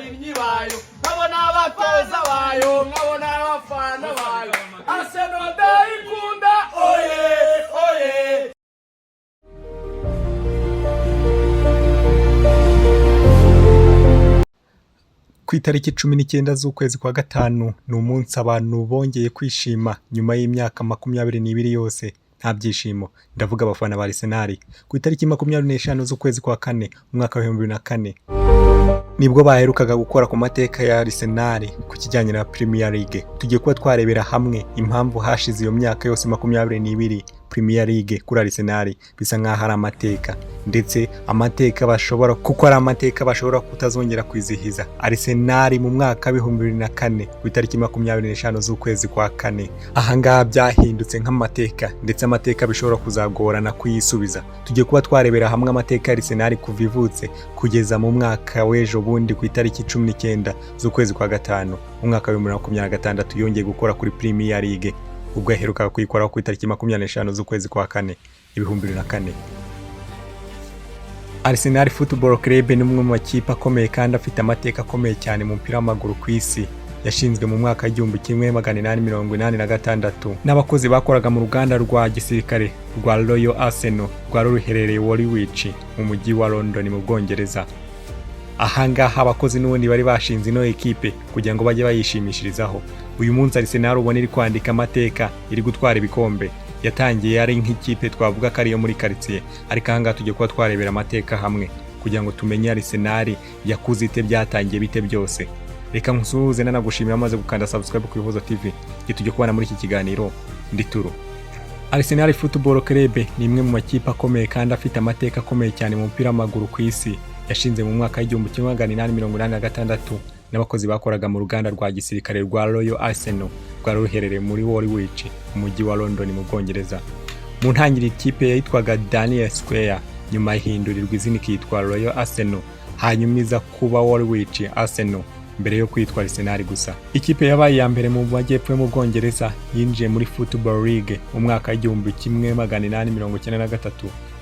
abakinnyi bayo nkabona abatoza bayo nkabona abafana bayo Arsenal ndayikunda oye oye. Ku itariki 19 z'ukwezi kwa gatanu ni umunsi abantu bongeye kwishima nyuma y'imyaka 22 yose nta byishimo, ndavuga abafana ba Arsenal. Ku itariki 25 z'ukwezi kwa kane umwaka wa 2004 nibwo baherukaga gukora ku mateka ya Arsenal ku kijyanye na Premier League. Tugiye kuba twarebera hamwe impamvu hashize iyo myaka yose 22 Premier League kuri Arsenal bisa nkaho ari amateka, ndetse amateka bashobora kuko ari amateka bashobora kutazongera kwizihiza. Arsenal mu mwaka wa 2004 ku itariki 25 z'ukwezi kwa kane ahangaha byahindutse nk'amateka, ndetse amateka bishobora kuzagorana kuyisubiza. Tugiye kuba twarebera hamwe amateka ya Arsenal kuva ivutse kugeza mu mwaka w'ejo bundi ku itariki 19 z'ukwezi kwa gatanu umwaka wa 2026 yongeye gukora kuri Premier League, ubwo yaherukaga kuyikoraho ku itariki 25 z'ukwezi kwa kane 2004. Arsenal Football Club ni umwe mu makipe akomeye kandi afite amateka akomeye cyane mu mupira w'amaguru ku isi. Yashinzwe mu mwaka wa 1886 n'abakozi bakoraga mu ruganda rwa gisirikare rwa Royal Arsenal rwari ruherereye Woolwich mu mujyi wa London mu Bwongereza. Ahangaha abakozi n'ubundi bari bashinze ino ekipe kugira ngo bajye bayishimishirizaho. Uyu munsi Arsenal ubona iri kwandika amateka, iri gutwara ibikombe. Yatangiye ari nk'ikipe twavuga ko ari yo muri quartier, ariko ahangaha tugiye kuba twarebera amateka hamwe kugira ngo tumenye Arsenal yakuze ite, byatangiye bite byose. Reka nkusuhuze nanagushimira amaze gukanda subscribe ku Ihozo TV. Tujye kubana muri iki kiganiro ndi Turo. Arsenal Football Club ni imwe mu makipe akomeye kandi afite amateka akomeye cyane mu mupira w'amaguru ku isi. Yashinze mu mwaka wa 1886 n'abakozi bakoraga mu ruganda rwa gisirikare rwa Royal Arsenal rwari ruherereye muri Woolwich mu mujyi wa London mu Bwongereza. Mu ntangiriro ikipe yitwaga Daniel Square, nyuma ihindurirwa izina ikitwa Royal Arsenal, hanyuma iza kuba Woolwich Arsenal mbere yo kwitwa Arsenal gusa. Ikipe yabaye ya mbere mu majyepfo yo mu Bwongereza yinjiye muri Football League mu mwaka wa 1893.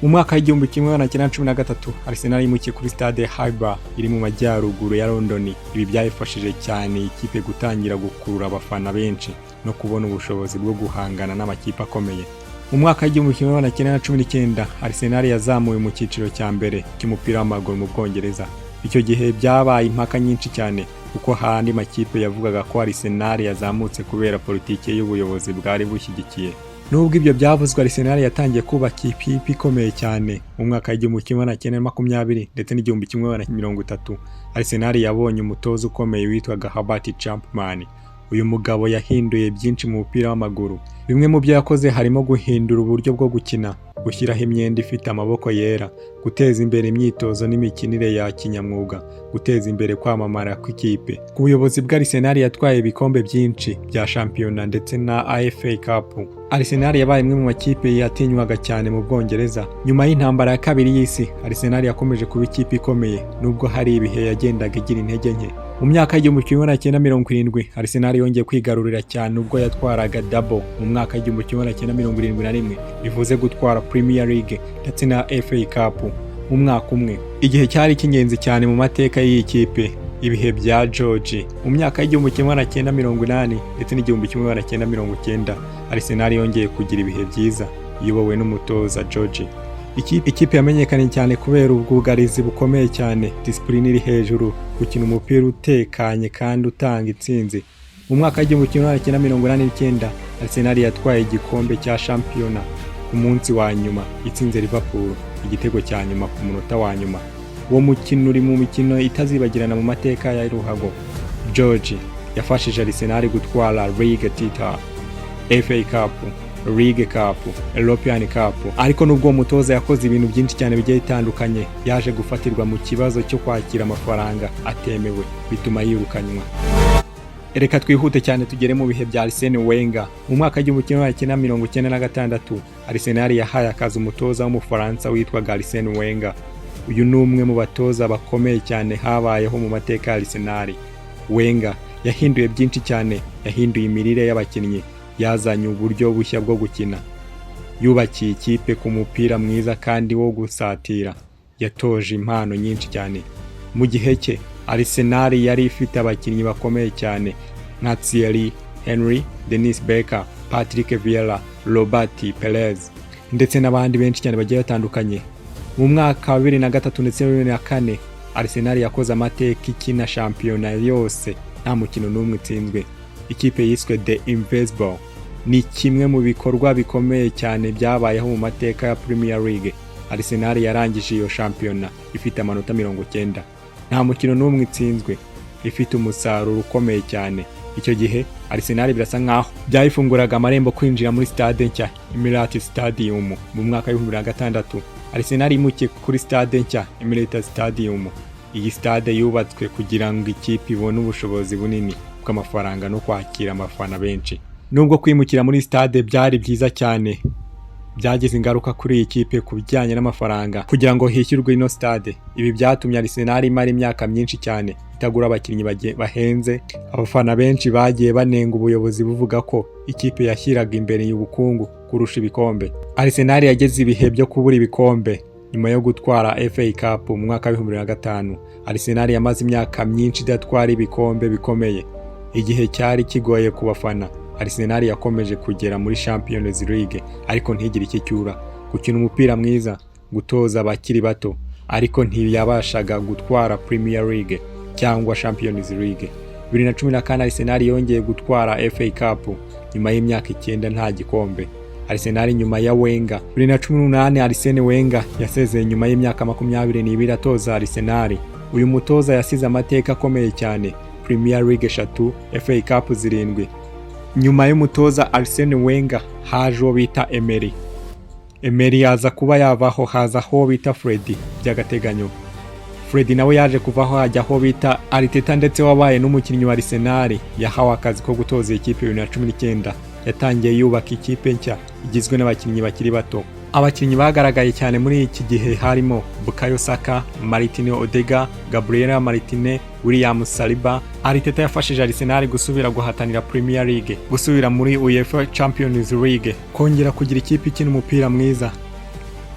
Mu mwaka wa 1913 Arsenal yimukiye kuri Stade Highbury iri mu majyaruguru ya London. Ibi byayifashije cyane ikipe gutangira gukurura abafana benshi no kubona ubushobozi bwo guhangana n'amakipe akomeye. Mu mwaka wa 1919 Arsenal yazamuwe mu cyiciro cya mbere cy'umupira w'amaguru mu Bwongereza. Icyo gihe byabaye impaka nyinshi cyane kuko handi makipe yavugaga ko Arsenal yazamutse kubera politiki y'ubuyobozi bwari bushyigikiye. Nubwo ibyo byavuzwe, Arsenal yatangiye kubaka ikipe ikomeye cyane mu mwaka wa 1920 ndetse n'1930. Arsenal yabonye umutoza ukomeye witwaga Herbert Chapman. Uyu mugabo yahinduye byinshi mu mupira w'amaguru. Bimwe mu byo yakoze harimo guhindura uburyo bwo gukina, gushyiraho imyenda ifite amaboko yera, guteza imbere imyitozo n'imikinire ya kinyamwuga, guteza imbere kwamamara kw'ikipe. Ku buyobozi bwa Arsenal yatwaye ibikombe byinshi bya shampiyona ndetse na AFA Cup. Arsenal yabaye imwe mu makipe yatinywaga cyane mu Bwongereza. Nyuma y'intambara ya kabiri y'isi, Arsenal yakomeje kuba ikipe ikomeye nubwo hari ibihe yagendaga igira intege nke. Mu myaka ya 1970 Arsenal yongeye kwigarurira cyane ubwo yatwaraga double mu mwaka wa 1971, bivuze gutwara Premier League ndetse na FA Cup mu mwaka umwe. Igihe cyari kingenzi cyane mu mateka y'iyi kipe, ibihe bya George. Mu myaka ya 1980 ndetse n'1990 Arsenal yongeye kugira ibihe byiza iyobowe n'umutoza George. Ikipe yamenyekanye cyane kubera ubwugarizi bukomeye cyane, discipline iri hejuru, gukina umupira utekanye kandi utanga intsinzi. Mu mwaka wa 1989 Arsenal yatwaye igikombe cya shampiyona ku munsi wa nyuma, itsinze Liverpool igitego cya nyuma ku munota wa nyuma. Uwo mukino uri mu mikino itazibagirana mu mateka ya ruhago. George yafashije Arsenal gutwara League title, FA Cup, League Cup, European Cup. Ariko nubwo umutoza yakoze ibintu byinshi cyane bigiye bitandukanye, yaje gufatirwa mu kibazo cyo kwakira amafaranga atemewe bituma yirukanywa. Reka twihute cyane tugere mu bihe bya Arsene Wenger. Mu mwaka wa 1996 Arsenal yahaye akazi umutoza w'umufaransa witwaga Arsene Wenger. Uyu ni umwe mu batoza bakomeye cyane habayeho mu mateka ya Arsenal. Wenger yahinduye byinshi cyane, yahinduye imirire y'abakinnyi, yazanye uburyo bushya bwo gukina, yubakiye ikipe ku mupira mwiza kandi wo gusatira, yatoje impano nyinshi cyane. Mu gihe cye Arsenal yari ifite abakinnyi bakomeye cyane nka Thierry Henry, Dennis Becker, Patrick Vieira, Robert Perez ndetse n'abandi benshi cyane bagiye batandukanye. Mu mwaka wa 2003 ndetse 2004 Arsenal yakoze amateka ikina shampiyona yose nta mukino n'umwe itsinzwe. Ikipe yiswe The Invincible ni kimwe mu bikorwa bikomeye cyane byabayeho mu mateka ya Premier League. Arsenal yarangije iyo shampiyona ifite amanota 90, nta mukino n'umwe itsinzwe, ifite umusaruro ukomeye cyane. Icyo gihe Arsenal birasa nkaho byayifunguraga amarembo kwinjira muri stade nshya Emirates Stadium mu mwaka wa 2006. Arsenal imukiye kuri stade nshya Emirates Stadium. Iyi stade yubatswe kugira ngo ikipe ibone ubushobozi bunini bw'amafaranga no kwakira amafana benshi. Nubwo kwimukira muri stade byari byiza cyane, byagize ingaruka kuri iyi kipe ku bijyanye n'amafaranga kugira ngo hishyurwe ino stade. Ibi byatumye Arsenal imara imyaka myinshi cyane itagura abakinnyi bahenze. Abafana benshi bagiye banenga ubuyobozi buvuga ko ikipe yashyiraga imbere y'ubukungu kurusha ibikombe. Arsenal yageze ibihe byo kubura ibikombe nyuma yo gutwara FA Cup mu mwaka wa 2005. Arsenal yamaze imyaka myinshi idatwara ibikombe bikomeye. Igihe cyari kigoye ku bafana, Arsenal yakomeje kugera muri Champions League ariko ntigire icyo cyura, gukina umupira mwiza, gutoza abakiri bato, ariko ntiyabashaga gutwara Premier League cyangwa Champions League. 2014 Arsenal yongeye gutwara FA Cup nyuma y'imyaka 9 nta gikombe. Arsenal nyuma ya Wenger. 2018 Arsene Wenger yasezeye nyuma y'imyaka 22 atoza Arsenal. Uyu mutoza yasize amateka akomeye cyane: Premier League 3, FA Cup 7. Nyuma y'umutoza Arsene Wenger haje uwo bita Emery. Emery yaza kuba yavaho, haza aho bita Freddy by'agateganyo. Freddy nawe yaje kuvaho hajya aho bita Arteta, ndetse wabaye n'umukinnyi wa Arsenal yahawe akazi ko gutoza ikipe 2019. Yatangiye yubaka ikipe nshya igizwe n'abakinnyi bakiri bato. Abakinnyi bagaragaye cyane muri iki gihe harimo Bukayo Saka, Martin Odegaard, Gabriel Martinez, William Saliba. Arteta yafashije Arsenal gusubira guhatanira Premier League, gusubira muri UEFA Champions League, kongera kugira ikipe ikina umupira mwiza.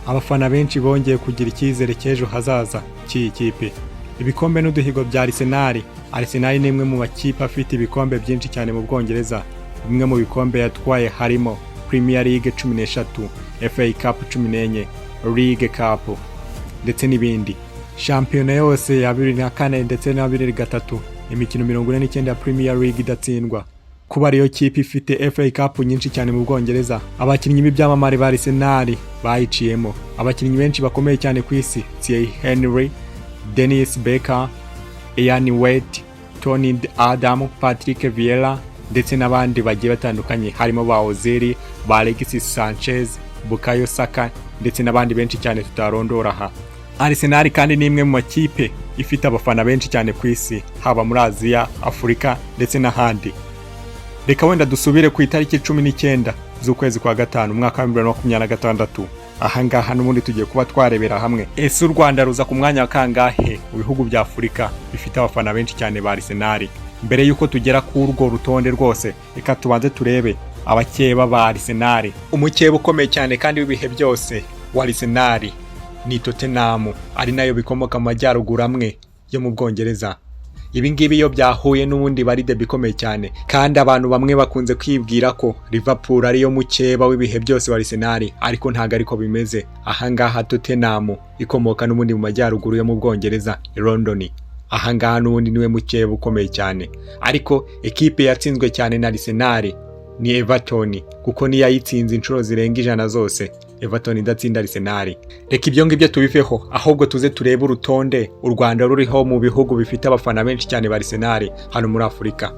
Abafana benshi bongeye kugira icyizere cy'ejo hazaza cy'iyi kipe. Ibikombe n'uduhigo bya Arsenal. Arsenal ni imwe mu makipe afite ibikombe byinshi cyane mu Bwongereza. Bimwe mu bikombe yatwaye harimo Premier League 13, FA Cup 14, League Cup ndetse n'ibindi. Shampiyona yose ya 2004 ndetse na 2003, imikino 49 ya Premier League idatsindwa. Kuba ariyo kipe ifite FA Cup nyinshi cyane mu Bwongereza, abakinnyi b'ibyamamare ba Arsenal bayiciyemo. Abakinnyi benshi bakomeye cyane ku isi: Thierry Henry, Dennis Becker, Ian Wright, Tony Adam, Patrick Vieira ndetse n'abandi bagiye batandukanye harimo ba Ozil, ba Alexis Sanchez, Bukayo Saka ndetse n'abandi benshi cyane tutarondora aha. Arsenal kandi ni imwe mu makipe ifite abafana benshi cyane ku isi, haba muri Aziya, Afurika ndetse n'ahandi. Reka wenda dusubire ku itariki 19 z'ukwezi kwa gatanu umwaka wa 2026. Aha ngaha n'ubundi tugiye kuba twarebera hamwe ese u Rwanda ruza ku mwanya wa kangahe mu bihugu bya Afurika bifite abafana benshi cyane ba Arsenal. Mbere yuko tugera ku urwo rutonde rwose, reka tubanze turebe abakeba ba Arsenal. Umukeba ukomeye cyane kandi w'ibihe byose wa Arsenal ni Tottenham, ari nayo bikomoka mu majyaruguru amwe yo mu Bwongereza. Ibi ngibi iyo byahuye n'ubundi bari de bikomeye cyane, kandi abantu bamwe bakunze kwibwira ko Liverpool ariyo mukeba w'ibihe byose wa Arsenal, ariko ntago ariko bimeze. Aha ngaha Tottenham ikomoka n'ubundi mu majyaruguru yo mu Bwongereza, i London. Aha ngaha n'ubundi niwe mukeba ukomeye cyane, ariko ekipe yatsinzwe cyane na Arsenal ni Everton, kuko ni yayitsinze inshuro zirenga 100 zose. Everton idatsinda Arsenal. Reka ibyo ngibyo tubiveho, ahubwo tuze turebe urutonde u Rwanda ruriho mu bihugu bifite abafana benshi cyane ba Arsenal hano muri Afurika.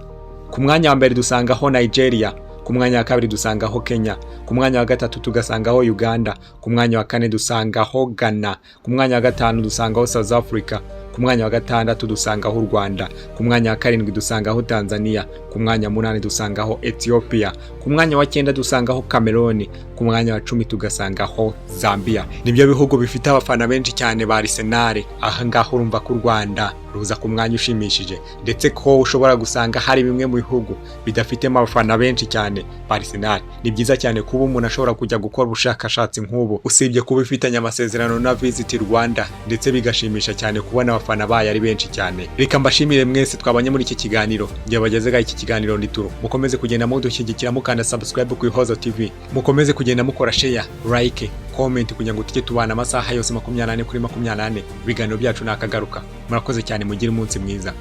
Ku mwanya wa mbere dusangaho Nigeria, ku mwanya wa kabiri dusangaho Kenya, ku mwanya wa gatatu tugasangaho Uganda, ku mwanya wa kane dusangaho Ghana, ku mwanya wa gatanu dusangaho South Africa, ku mwanya wa gatandatu dusangaho Rwanda, ku mwanya wa karindwi dusangaho Tanzania, ku mwanya wa 8 dusangaho Ethiopia, ku mwanya wa 9 dusangaho Cameroon, ku mwanya wa 10 tugasangaho Zambia. Nibyo bihugu bifite abafana benshi cyane ba Arsenal. Aha ngaho urumva ko Rwanda ruza ku mwanya ushimishije, ndetse ko ushobora gusanga hari bimwe mu bihugu bidafite abafana benshi cyane ba Arsenal. Ni byiza cyane kuba umuntu ashobora kujya gukora ubushakashatsi nk'ubu, usibye kuba ifitanye amasezerano na Visit Rwanda, ndetse bigashimisha cyane kubona abafana bayo ari benshi cyane. Reka mbashimire mwese twabanye muri iki kiganiro, ngiye bagezega iki kiganiro ndi Turo. Mukomeze kugenda mudushyigikira mukanda subscribe ku Ihozo TV, mukomeze kugenda mukora share, like, comment kugira ngo tujye tubana amasaha yose 24 kuri 24. Ibiganiro byacu nakagaruka. Murakoze cyane, mugire umunsi mwiza.